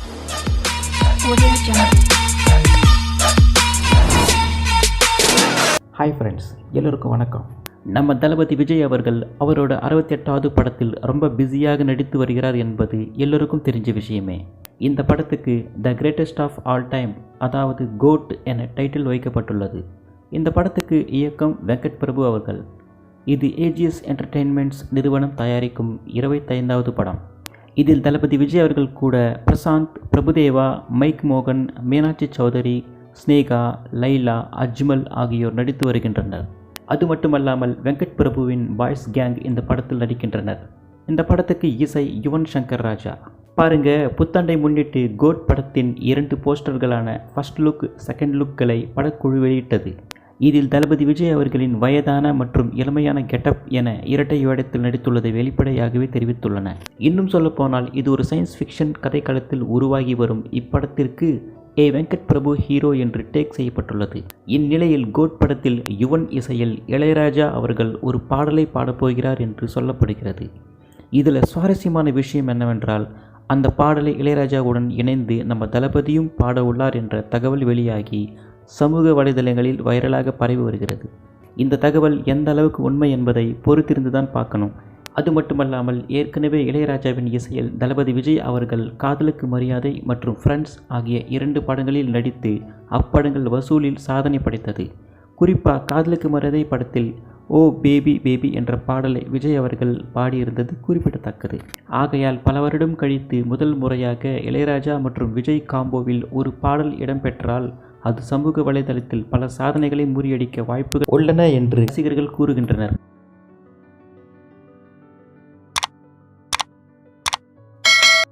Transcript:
Audio Jungle. Hi friends, எல்லோருக்கும் வணக்கம். நம்ம தளபதி விஜய் அவர்கள் அவரோட 68வது படத்தில் ரொம்ப பிஸியாக நடித்து வருகிறார் என்பது எல்லோருக்கும் தெரிஞ்ச விஷயமே. இந்த படத்துக்கு the greatest of all time, அதாவது கோட் என டைட்டில் வைக்கப்பட்டுள்ளது. இந்த படத்துக்கு இயக்கம் வெங்கட் பிரபு அவர்கள். இது ஏஜிஎஸ் என்டர்டெயின்மெண்ட்ஸ் நிறுவனம் தயாரிக்கும் 25வது படம். இதில் தளபதி விஜய் அவர்கள் கூட பிரசாந்த், பிரபுதேவா, மைக் மோகன், மீனாட்சி சௌதரி, ஸ்னேகா, லைலா, அஜ்மல் ஆகியோர் நடித்து வருகின்றனர். அது மட்டுமல்லாமல் வெங்கட் பிரபுவின் பாய்ஸ் கேங் இந்த படத்தில் நடிக்கின்றனர். இந்த படத்துக்கு இசை யுவன் சங்கர் ராஜா. பாருங்க, புத்தாண்டை முன்னிட்டு கோட் படத்தின் 2 போஸ்டர்களான ஃபர்ஸ்ட் லுக், செகண்ட் லுக்களை படக்குழு வெளியிட்டது. இதில் தளபதி விஜய் அவர்களின் வயதான மற்றும் இளமையான கெட்டப் என இரட்டை வேடத்தில் நடித்துள்ளதை வெளிப்படையாகவே தெரிவித்துள்ளன. இன்னும் சொல்லப்போனால் இது ஒரு சயின்ஸ் ஃபிக்ஷன் கதைக்களத்தில் உருவாகி வரும் இப்படத்திற்கு வெங்கட் பிரபு ஹீரோ என்று டேக் செய்யப்பட்டுள்ளது. இந்நிலையில் கோட் படத்தில் யுவன் இசையில் இளையராஜா அவர்கள் ஒரு பாடலை பாடப்போகிறார் என்று சொல்லப்படுகிறது. இதில் சுவாரஸ்யமான விஷயம் என்னவென்றால், அந்த பாடலை இளையராஜாவுடன் இணைந்து நம்ம தளபதியும் பாட உள்ளார் என்ற தகவல் வெளியாகி சமூக வலைதளங்களில் வைரலாக பரவி வருகிறது. இந்த தகவல் எந்த அளவுக்கு உண்மை என்பதை பொறுத்திருந்து தான் பார்க்கணும். அது மட்டுமல்லாமல் ஏற்கனவே இளையராஜாவின் இசையில் தளபதி விஜய் அவர்கள் காதலுக்கு மரியாதை மற்றும் ஃப்ரெண்ட்ஸ் ஆகிய 2 படங்களில் நடித்து அப்படங்கள் வசூலில் சாதனை படைத்தது. குறிப்பாக காதலுக்கு மரியாதை படத்தில் ஓ பேபி பேபி என்ற பாடலை விஜய் அவர்கள் பாடியிருந்தது குறிப்பிடத்தக்கது. ஆகையால் பல வருடம் கழித்து முதல் முறையாக இளையராஜா மற்றும் விஜய் காம்போவில் ஒரு பாடல் இடம்பெற்றால் அது சமூக வலைதளத்தில் பல சாதனைகளை முறியடிக்க வாய்ப்புகள் உள்ளன என்று ரசிகர்கள் கூறுகின்றனர்.